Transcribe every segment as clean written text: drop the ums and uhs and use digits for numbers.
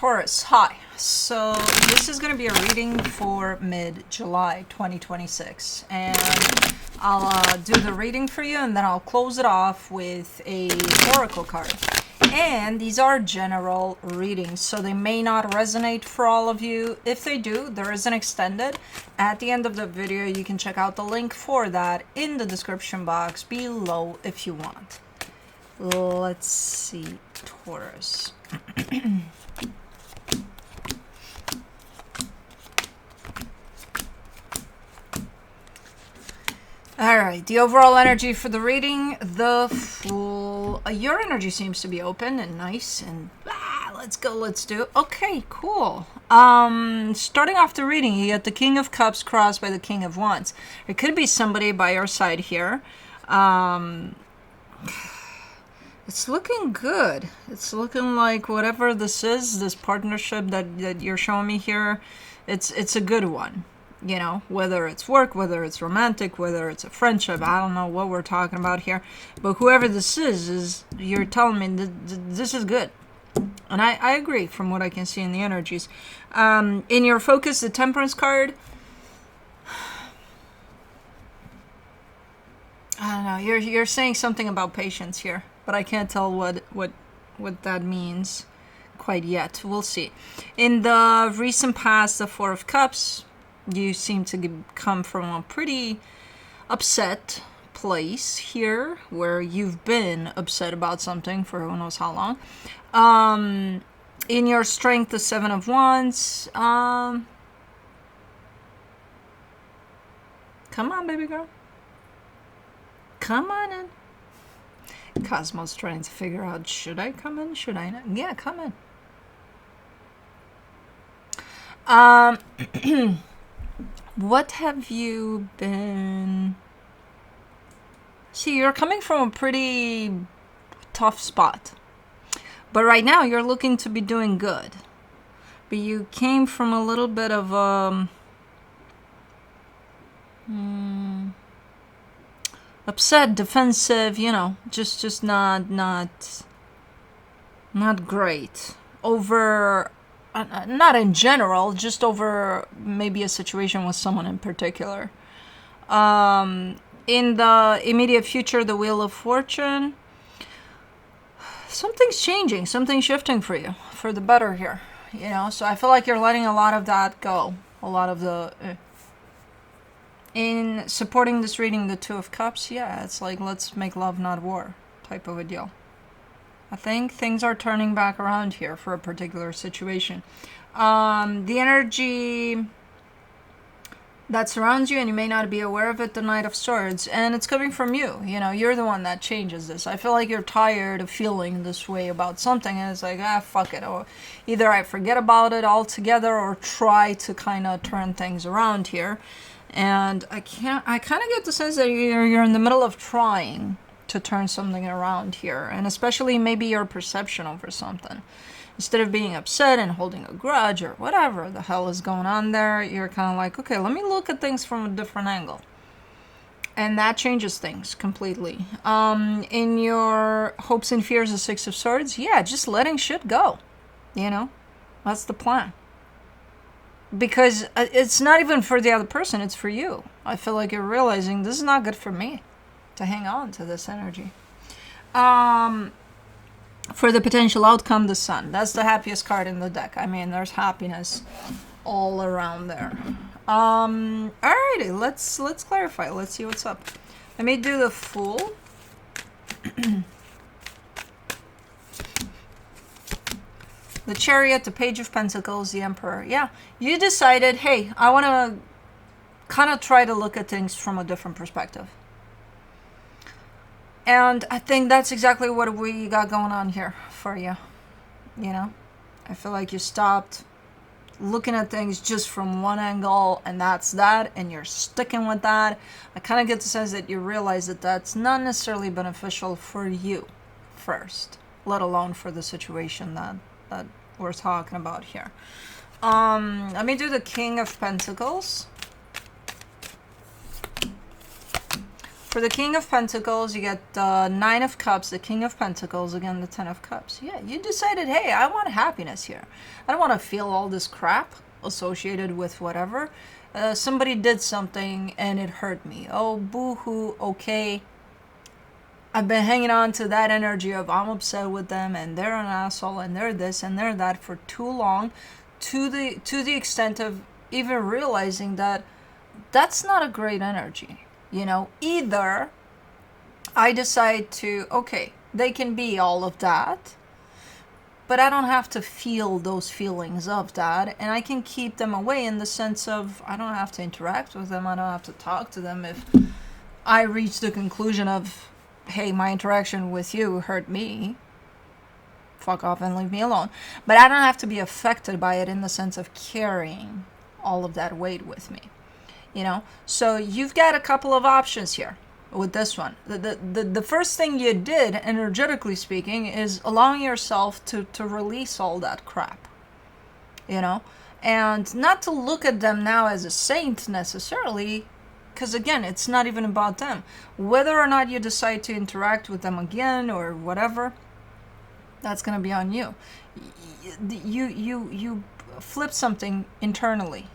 Taurus, hi. So this is going to be a reading for mid-July 2026, and I'll do the reading for you, and then I'll close it off with a oracle card. And these are general readings, so they may not resonate for all of you. If they do, there is an extended. At the end of the video, you can check out the link for that in the description box below if you want. Let's see, Taurus. All right, the overall energy for the reading, the Fool. Your energy seems to be open and nice, and let's go, let's do. Okay, cool. Starting off the reading, you get the King of Cups crossed by the King of Wands. It could be somebody by your side here. It's looking good. It's looking like whatever this is, this partnership that you're showing me here, it's a good one. You know, whether it's work, whether it's romantic, whether it's a friendship, I don't know what we're talking about here. But whoever this is you're telling me this is good. And I agree from what I can see in the energies. In your focus, the Temperance card, I don't know, you're saying something about patience here, but I can't tell what that means quite yet. We'll see. In the recent past, the Four of Cups, you seem to come from a pretty upset place here, where you've been upset about something for who knows how long. In your strength, the Seven of Wands. Come on, baby girl. Come on in. Cosmos trying to figure out, should I come in? Should I not? Yeah, come in. What have you been... See, you're coming from a pretty tough spot. But right now, you're looking to be doing good. But you came from a little bit of upset, defensive, you know, just not great. Over... not in general, just over maybe a situation with someone in particular. In the immediate future, the Wheel of Fortune, something's changing, something's shifting for you, for the better here. You know, so I feel like you're letting a lot of that go. A lot of the... In supporting this reading, the Two of Cups, yeah, it's like, let's make love, not war, type of a deal. I think things are turning back around here for a particular situation. The energy that surrounds you, and you may not be aware of it, the Knight of Swords, and it's coming from you. You know, you're the one that changes this. I feel like you're tired of feeling this way about something, and it's like, fuck it. Or either I forget about it altogether, or try to kind of turn things around here. And I kind of get the sense that you're in the middle of trying to turn something around here, and especially maybe your perception over something. Instead of being upset and holding a grudge or whatever the hell is going on there, you're kind of like, okay, let me look at things from a different angle. And that changes things completely. In your hopes and fears, the Six of Swords, yeah, just letting shit go. You know, that's the plan. Because it's not even for the other person, it's for you. I feel like you're realizing this is not good for me to hang on to this energy. For the potential outcome, the Sun. That's the happiest card in the deck. I mean, there's happiness all around there. Alrighty, let's clarify. Let's see what's up. Let me do the Fool. The Chariot, the Page of Pentacles, the Emperor. Yeah, you decided, hey, I want to kind of try to look at things from a different perspective. And I think that's exactly what we got going on here for you. You know, I feel like you stopped looking at things just from one angle, and that's that, and you're sticking with that. I kind of get the sense that you realize that that's not necessarily beneficial for you first, let alone for the situation that we're talking about here. Let me do the King of Pentacles. For the King of Pentacles, you get the Nine of Cups, the King of Pentacles, again, the Ten of Cups. Yeah, you decided, hey, I want happiness here. I don't want to feel all this crap associated with whatever. Somebody did something and it hurt me. Oh, boo-hoo, okay. I've been hanging on to that energy of I'm upset with them and they're an asshole and they're this and they're that for too long, to the extent of even realizing that that's not a great energy. You know, either I decide to, okay, they can be all of that, but I don't have to feel those feelings of that, and I can keep them away in the sense of I don't have to interact with them, I don't have to talk to them if I reach the conclusion of, hey, my interaction with you hurt me. Fuck off and leave me alone. But I don't have to be affected by it in the sense of carrying all of that weight with me. You know, so you've got a couple of options here with this one. The first thing you did, energetically speaking, is allowing yourself to release all that crap, you know, and not to look at them now as a saint necessarily, because again, it's not even about them. Whether or not you decide to interact with them again or whatever, that's going to be on you. You flip something internally,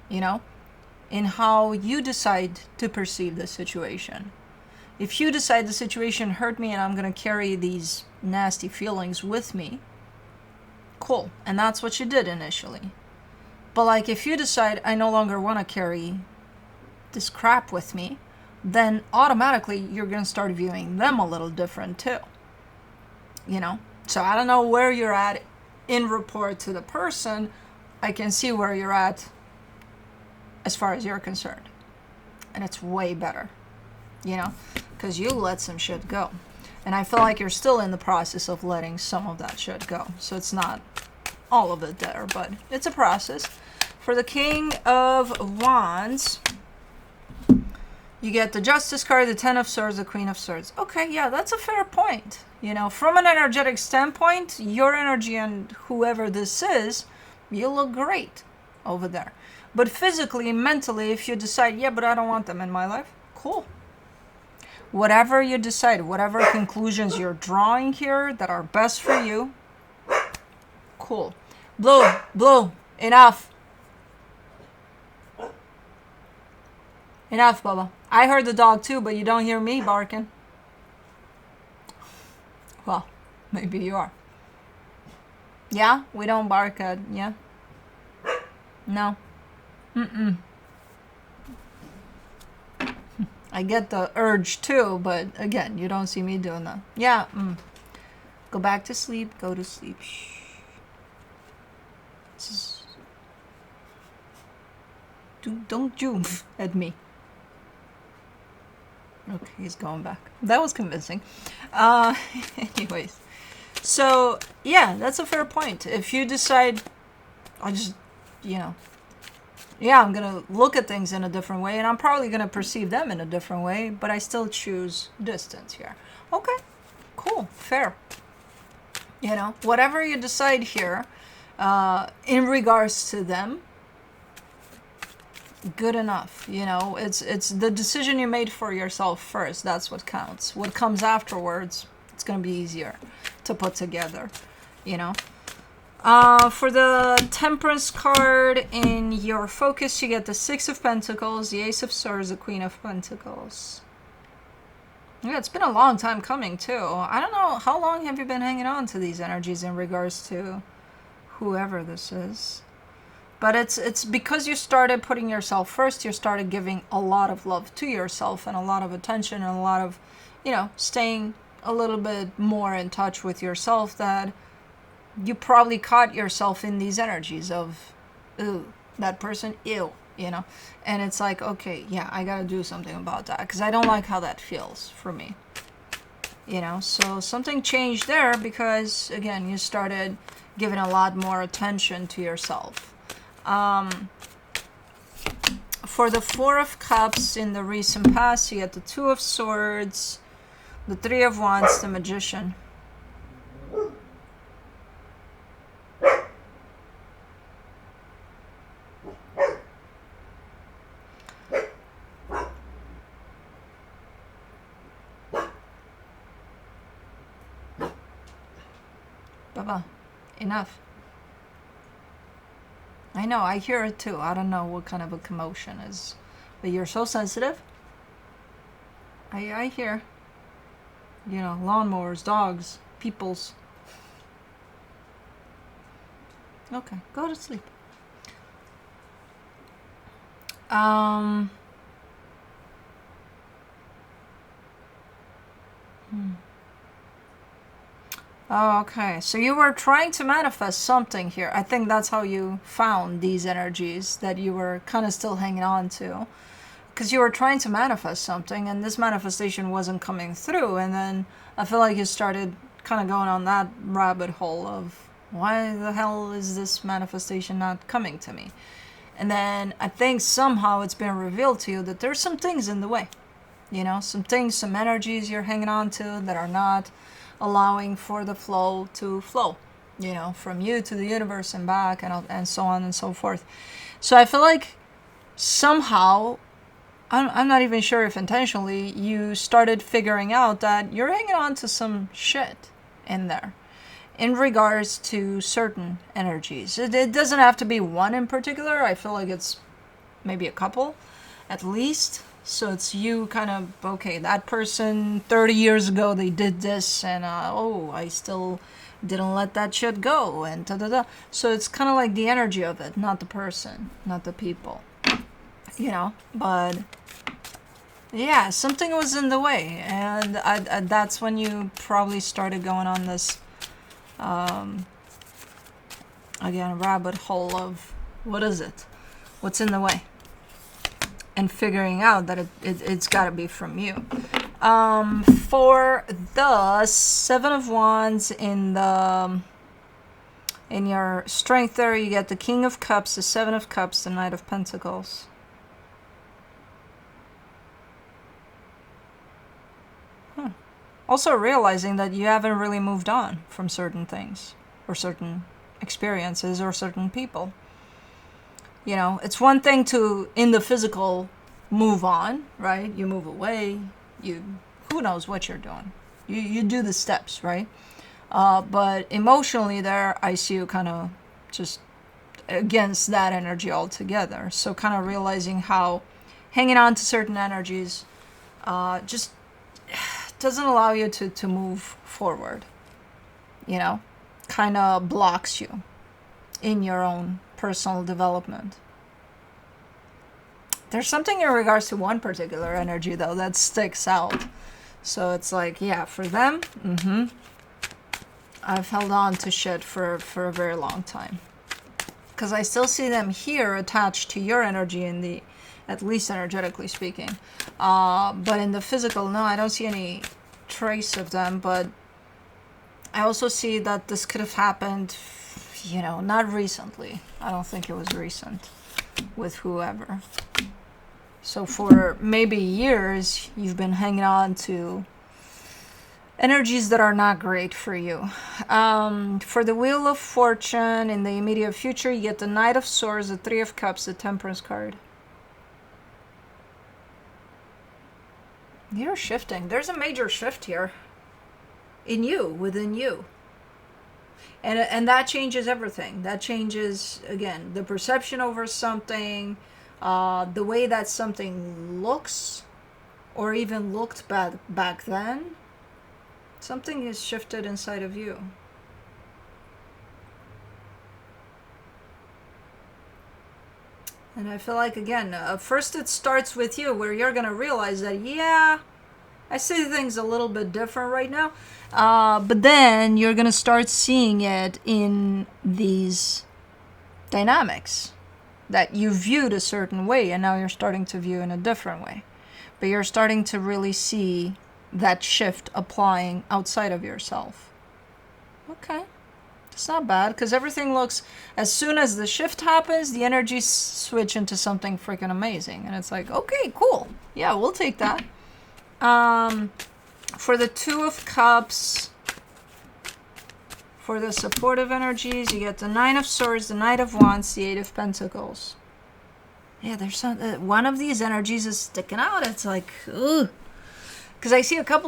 you know, in how you decide to perceive the situation. If you decide the situation hurt me and I'm going to carry these nasty feelings with me, cool. And that's what you did initially. But like if you decide I no longer want to carry this crap with me, then automatically you're going to start viewing them a little different too. You know? So I don't know where you're at in rapport to the person. I can see where you're at as far as you're concerned. And it's way better, you know, because you let some shit go. And I feel like you're still in the process of letting some of that shit go. So it's not all of it there, but it's a process. For the King of Wands, you get the Justice card, the Ten of Swords, the Queen of Swords. Okay, yeah, that's a fair point. You know, from an energetic standpoint, your energy and whoever this is, you look great over there. But physically, mentally, if you decide, yeah, but I don't want them in my life, cool. Whatever you decide, whatever conclusions you're drawing here that are best for you, cool. Blue, enough. Enough, Bubba. I heard the dog too, but you don't hear me barking. Well, maybe you are. Yeah, we don't bark at, yeah? No. I get the urge too, but again, you don't see me doing that. Yeah. Go back to sleep. Go to sleep. Shh. Don't jump at me. Okay, he's going back. That was convincing. Anyways. So, yeah, that's a fair point. If you decide, I just, you know, yeah, I'm going to look at things in a different way, and I'm probably going to perceive them in a different way, but I still choose distance here. Okay, cool, fair. You know, whatever you decide here, in regards to them, good enough. You know, it's the decision you made for yourself first. That's what counts. What comes afterwards, it's going to be easier to put together, you know. For the Temperance card in your focus, you get the Six of Pentacles, the Ace of Swords, the Queen of Pentacles. Yeah, it's been a long time coming too. I don't know, how long have you been hanging on to these energies in regards to whoever this is? But it's because you started putting yourself first, you started giving a lot of love to yourself and a lot of attention and a lot of, you know, staying a little bit more in touch with yourself, that you probably caught yourself in these energies of, ooh, that person, ew, you know? And it's like, okay, yeah, I gotta do something about that because I don't like how that feels for me, you know? So something changed there because, again, you started giving a lot more attention to yourself. For the Four of Cups in the recent past, you get the Two of Swords, the Three of Wands, the Magician. Baba, enough. I know, I hear it too. I don't know what kind of a commotion is, but you're so sensitive. I hear, lawnmowers, dogs, peoples. Okay, go to sleep. Oh, okay. So you were trying to manifest something here. I think that's how you found these energies that you were kind of still hanging on to. Because you were trying to manifest something and this manifestation wasn't coming through. And then I feel like you started kind of going on that rabbit hole of why the hell is this manifestation not coming to me? And then I think somehow it's been revealed to you that there's some things in the way. Some things, some energies you're hanging on to that are not allowing for the flow to flow, from you to the universe and back and so on and so forth. So I feel like somehow, I'm not even sure if intentionally, you started figuring out that you're hanging on to some shit in there in regards to certain energies. It doesn't have to be one in particular. I feel like it's maybe a couple at least. So it's you kind of, okay, that person 30 years ago, they did this and, I still didn't let that shit go and da-da-da. So it's kind of like the energy of it, not the person, not the people, but yeah, something was in the way. And that's when you probably started going on this, again, rabbit hole of what is it? What's in the way? And figuring out that it's got to be from you. For the Seven of Wands in your strength there, you get the King of Cups, the Seven of Cups, the Knight of Pentacles. Also realizing that you haven't really moved on from certain things or certain experiences or certain people. It's one thing to, in the physical, move on, right? You move away. Who knows what you're doing. You do the steps, right? But emotionally there, I see you kind of just against that energy altogether. So kind of realizing how hanging on to certain energies just doesn't allow you to move forward. Kind of blocks you in your own personal development. There's something in regards to one particular energy though that sticks out. So it's like, yeah, for them, I've held on to shit for a very long time. Because I still see them here attached to your energy in the, at least energetically speaking. But in the physical, no, I don't see any trace of them. But I also see that this could have happened, not recently. I don't think it was recent with whoever. So for maybe years, you've been hanging on to energies that are not great for you. For the Wheel of Fortune, in the immediate future, you get the Knight of Swords, the Three of Cups, the Temperance card. You're shifting. There's a major shift here. In you, within you. And that changes everything. That changes, again, the perception over something, the way that something looks, or even looked back then. Something is shifted inside of you. And I feel like, again, first it starts with you, where you're going to realize that, yeah, I see things a little bit different right now. But then you're going to start seeing it in these dynamics that you viewed a certain way, and now you're starting to view in a different way. But you're starting to really see that shift applying outside of yourself. Okay. It's not bad, because everything looks, as soon as the shift happens, the energies switch into something freaking amazing. And it's like, okay, cool. Yeah, we'll take that. For the Two of Cups, for the supportive energies, you get the Nine of Swords, the Knight of Wands, the Eight of Pentacles. Yeah, there's some, one of these energies is sticking out. It's like, ugh. Because I see quite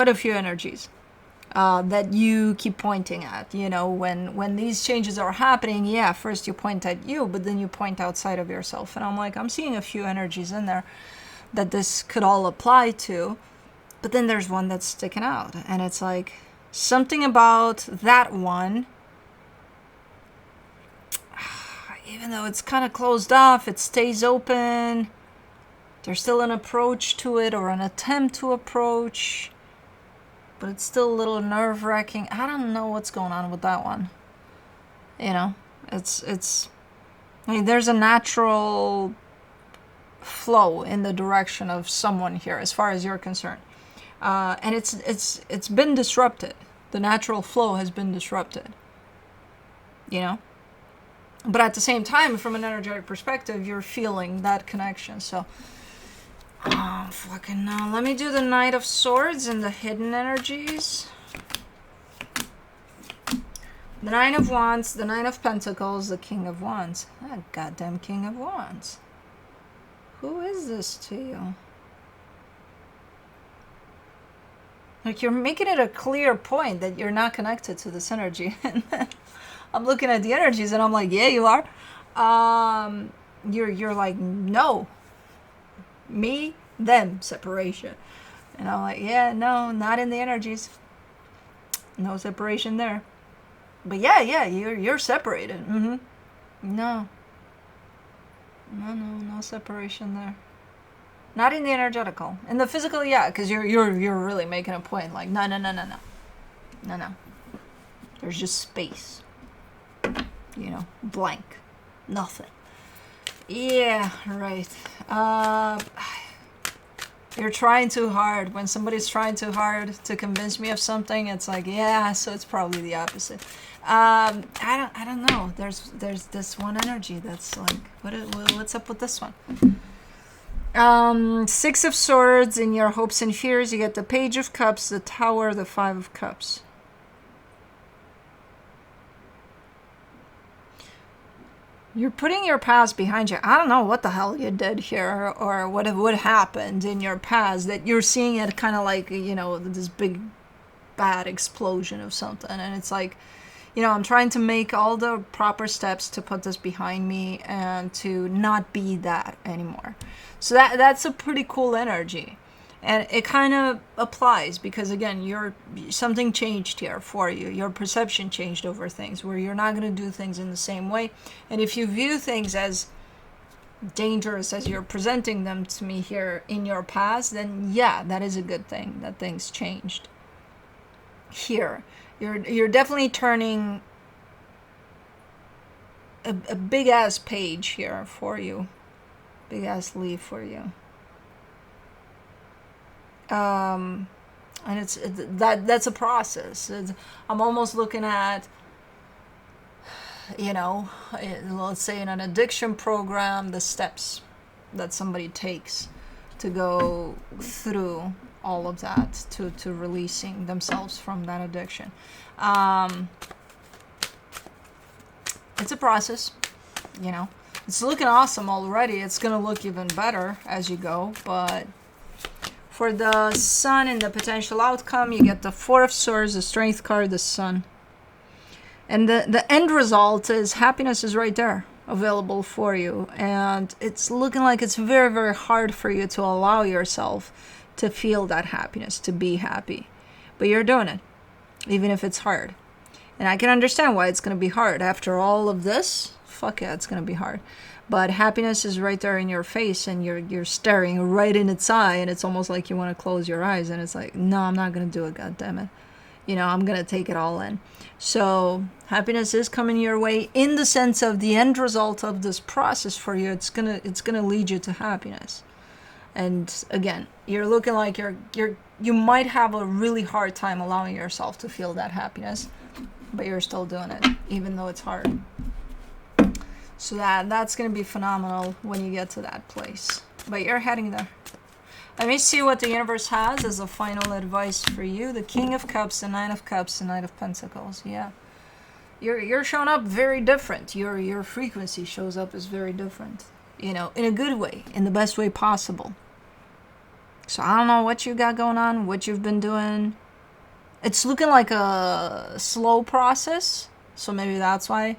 a few energies. that you keep pointing at. You know, when these changes are happening, yeah, first you point at you, but then you point outside of yourself. And I'm like, I'm seeing a few energies in there that this could all apply to, but then there's one that's sticking out, and it's like something about that one, even though it's kind of closed off, it stays open. There's still an approach to it, or an attempt to approach, but it's still a little nerve-wracking. I don't know what's going on with that one. You know, it's I mean, there's a natural flow in the direction of someone here as far as you're concerned, and it's been disrupted. The natural flow has been disrupted, you know, but at the same time, from an energetic perspective, you're feeling that connection. So fucking no. Let me do the Knight of Swords and the hidden energies. The Nine of Wands, the Nine of Pentacles, the King of Wands. Ah, goddamn King of Wands. Who is this to you? Like, you're making it a clear point that you're not connected to this energy. And then I'm looking at the energies and I'm like, yeah, you are. You're like, no. Me, them, separation. And I'm like, yeah, no, not in the energies. No separation there. But yeah, you're separated. Mm-hmm. No, no separation there. Not in the energetical. In the physical, yeah, because you're really making a point. Like, no. There's just space. You know, blank, nothing. Yeah, right. You're trying too hard. When somebody's trying too hard to convince me of something, it's like, yeah, so it's probably the opposite. I don't know. There's this one energy that's like, what's up with this one? Six of Swords in your hopes and fears. You get the Page of Cups, the Tower, the Five of Cups. You're putting your past behind you. I don't know what the hell you did here, or what happened in your past that you're seeing it kind of like, you know, this big bad explosion of something. And it's like, you know, I'm trying to make all the proper steps to put this behind me and to not be that anymore. So that's a pretty cool energy. And it kind of applies because, again, something changed here for you. Your perception changed over things, where you're not going to do things in the same way. And if you view things as dangerous as you're presenting them to me here in your past, then yeah, that is a good thing, that things changed. Here, you're definitely turning a big-ass page here for you. Big-ass leaf for you. And that's a process. I'm almost looking at, you know, let's say in an addiction program, the steps that somebody takes to go through all of that to releasing themselves from that addiction. It's a process, you know. It's looking awesome already. It's gonna look even better as you go, but for the Sun and the potential outcome, you get the Four of Swords, the Strength card, the Sun. And the end result is happiness is right there, available for you. And it's looking like it's very, very hard for you to allow yourself to feel that happiness, to be happy. But you're doing it, even if it's hard. And I can understand why it's going to be hard. After all of this, fuck yeah, it's going to be hard. But happiness is right there in your face, and you're staring right in its eye, and it's almost like you want to close your eyes, and it's like, no, I'm not going to do it, goddammit. You know, I'm going to take it all in. So happiness is coming your way in the sense of the end result of this process for you. It's gonna lead you to happiness. And again, you're looking like you might have a really hard time allowing yourself to feel that happiness, but you're still doing it, even though it's hard. So that's going to be phenomenal when you get to that place. But you're heading there. Let me see what the universe has as a final advice for you. The King of Cups, the Nine of Cups, the Knight of Pentacles. Yeah. You're showing up very different. Your frequency shows up as very different. You know, in a good way, in the best way possible. So I don't know what you got going on, what you've been doing. It's looking like a slow process, so maybe that's why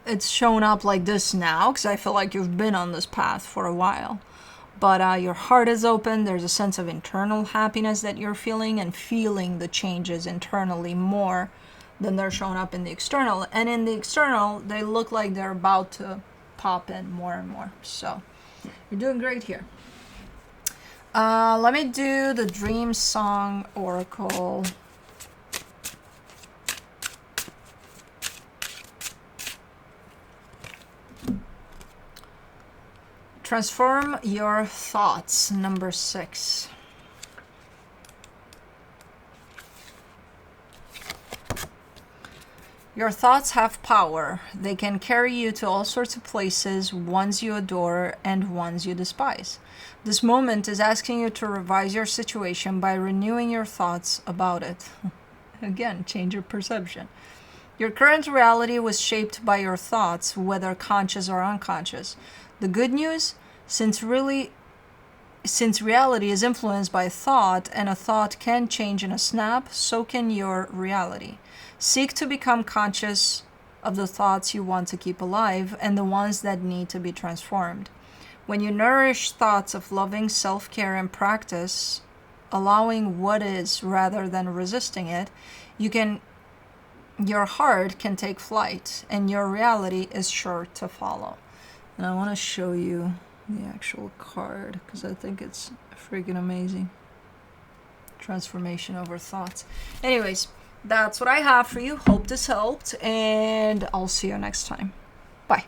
it's shown up like this now, because I feel like you've been on this path for a while. But your heart is open. There's a sense of internal happiness that you're feeling, and feeling the changes internally more than they're showing up in the external. And in the external, they look like they're about to pop in more and more. So you're doing great here. Let me do the Dream Song Oracle. Transform your thoughts, number 6. Your thoughts have power. They can carry you to all sorts of places, ones you adore and ones you despise. This moment is asking you to revise your situation by renewing your thoughts about it. Again, change your perception. Your current reality was shaped by your thoughts, whether conscious or unconscious. The good news, since reality is influenced by thought, and a thought can change in a snap, so can your reality. Seek to become conscious of the thoughts you want to keep alive and the ones that need to be transformed. When you nourish thoughts of loving self-care and practice, allowing what is rather than resisting it, your heart can take flight, and your reality is sure to follow. And I want to show you the actual card because I think it's freaking amazing. Transformation over thoughts. Anyways, that's what I have for you. Hope this helped, and I'll see you next time. Bye.